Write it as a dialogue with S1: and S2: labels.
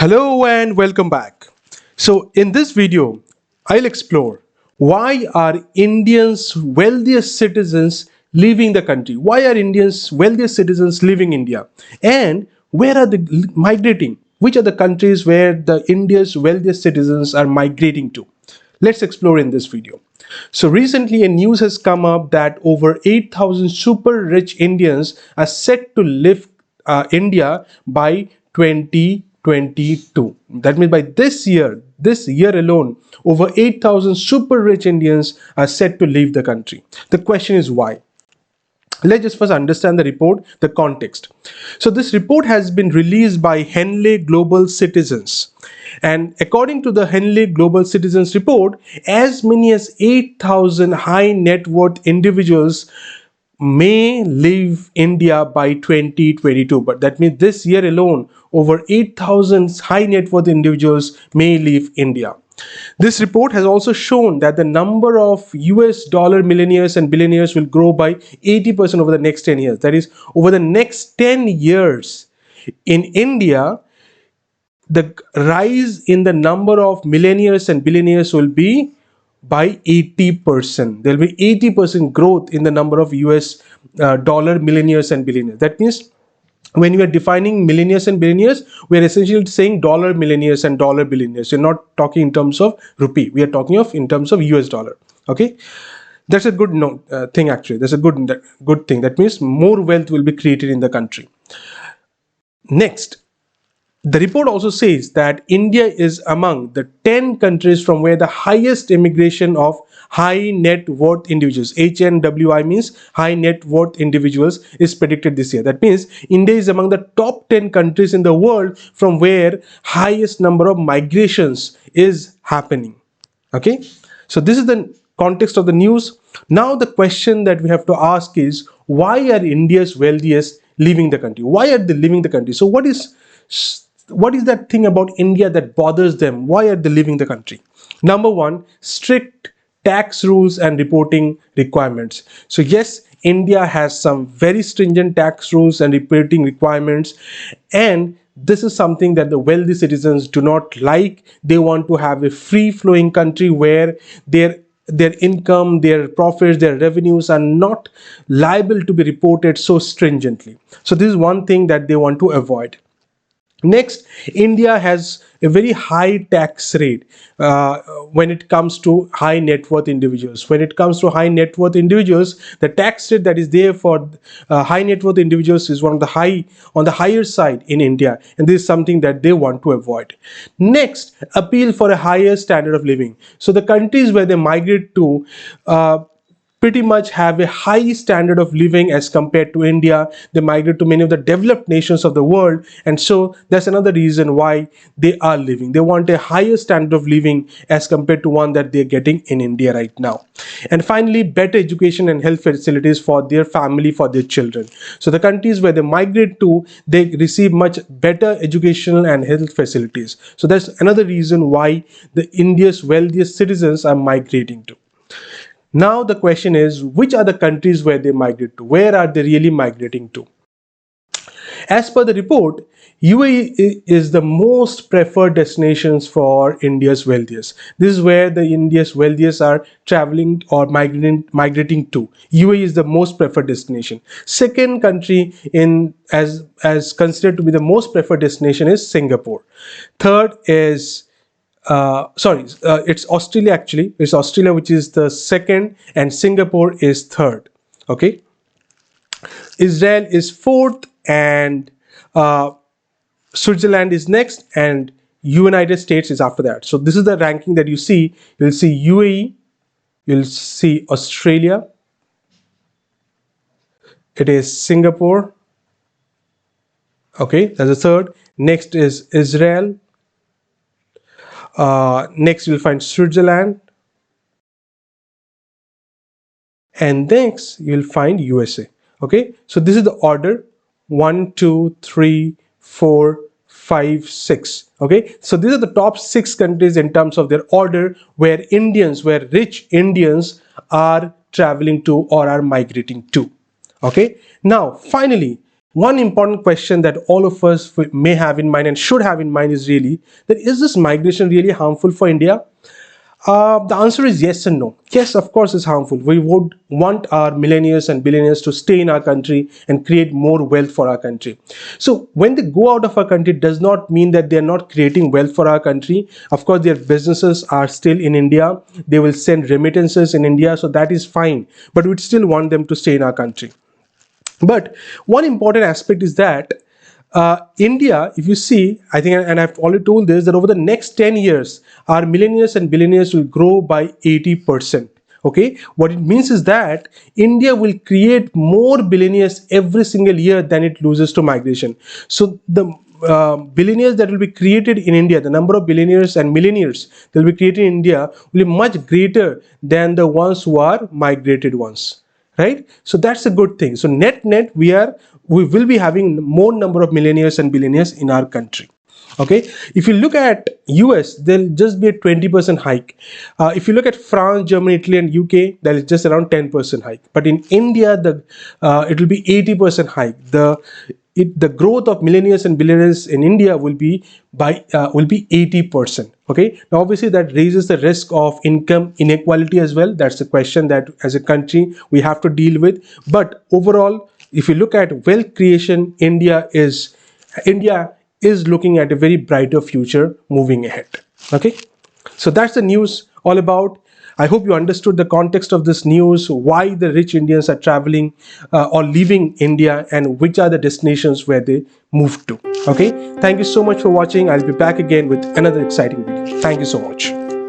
S1: Hello and welcome back. So in this video, I'll explore why are Indians wealthiest citizens leaving the country? Why are Indians wealthiest citizens leaving India? And where are they migrating? Which are the countries where the India's wealthiest citizens are migrating to? Let's explore in this video. So recently a news has come up that over 8,000 super rich Indians are set to leave India by 2022. That means by this year alone, over 8,000 super rich Indians are set to leave the country. The question is why? Let's just first understand the report, the context. So this report has been released by Henley Global Citizens. And according to the Henley Global Citizens report, as many as 8,000 high net worth individuals may leave India by 2022. But that means this year alone, over 8,000 high net worth individuals may leave India. This report has also shown that the number of US dollar millionaires and billionaires will grow by 80% over the next 10 years. That is, over the next 10 years in India, the rise in the number of millionaires and billionaires will be by 80%. There will be 80% growth in the number of US dollar millionaires and billionaires. That means when we are defining millionaires and billionaires, we are essentially saying dollar millionaires and dollar billionaires. We're not talking in terms of rupee. We are talking of in terms of US dollar. Okay, that's a good thing actually. That's a good thing. That means more wealth will be created in the country. Next, the report also says that India is among the 10 countries from where the highest immigration of high net worth individuals, HNWI means high net worth individuals, is predicted this year. That means India is among the top 10 countries in the world from where highest number of migrations is happening. Okay, so this is the context of the news. Now the question that we have to ask is, why are India's wealthiest leaving the country? Why are they leaving the country? So what is that thing about India that bothers them? Why are they leaving the country? Number one, strict tax rules and reporting requirements. So yes, India has some very stringent tax rules and reporting requirements, and this is something that the wealthy citizens do not like. They want to have a free flowing country where their income, their profits, their revenues are not liable to be reported so stringently. So this is one thing that they want to avoid. Next, India has a very high tax rate when it comes to high net worth individuals. When it comes to high net worth individuals, the tax rate that is there for high net worth individuals is on the higher side in India, and this is something that they want to avoid. Next, appeal for a higher standard of living. So the countries where they migrate to pretty much have a high standard of living as compared to India. They migrate to many of the developed nations of the world, and so that's another reason why they are living. They want a higher standard of living as compared to one that they're getting in India right now. And finally, better education and health facilities for their family, for their children. So the countries where they migrate to, they receive much better educational and health facilities. So that's another reason why the India's wealthiest citizens are migrating to. Now the question is, which are the countries where they migrate to? Where are they really migrating to? As per the report, UAE is the most preferred destinations for India's wealthiest. This is where the India's wealthiest are traveling or migrating to. UAE is the most preferred destination. Second country as considered to be the most preferred destination is Singapore. Third is it's Australia actually. It's Australia which is the second, and Singapore is third. Okay, Israel is fourth, and Switzerland is next, and United States is after that. So this is the ranking that you see. You'll see UAE, you'll see Australia, it is Singapore. Okay, that's the third. Next is Israel. Next you'll find Switzerland, and next you'll find USA. Okay, so this is the order: 1, 2, 3, 4, 5, 6. Okay, so these are the top 6 countries in terms of their order where rich Indians are traveling to or are migrating to. Okay, now finally, one important question that all of us may have in mind and should have in mind is really that, is this migration really harmful for India? The answer is yes and no. Yes, of course, it's harmful. We would want our millionaires and billionaires to stay in our country and create more wealth for our country. So when they go out of our country, it does not mean that they're not creating wealth for our country. Of course, their businesses are still in India. They will send remittances in India, so that is fine. But we'd still want them to stay in our country. But one important aspect is that India, if you see, I think, and I've already told this, that over the next 10 years, our millionaires and billionaires will grow by 80%. Okay, what it means is that India will create more billionaires every single year than it loses to migration. So the billionaires that will be created in India, the number of billionaires and millionaires that will be created in India will be much greater than the ones who are migrated ones. Right, so that's a good thing. So net we will be having more number of millionaires and billionaires in our country. Okay, if you look at US, there'll just be a 20% hike. If you look at France, Germany, Italy and UK, that is just around 10% hike. But in India, it will be 80% hike. The growth of millionaires and billionaires in India will be 80%. Okay, now obviously that raises the risk of income inequality as well. That's the question that as a country we have to deal with. But overall, if you look at wealth creation, India is looking at a very brighter future moving ahead. Okay, so that's the news all about. I hope you understood the context of this news, why the rich Indians are traveling or leaving India, and which are the destinations where they move to. Okay, thank you so much for watching. I'll be back again with another exciting video. Thank you so much.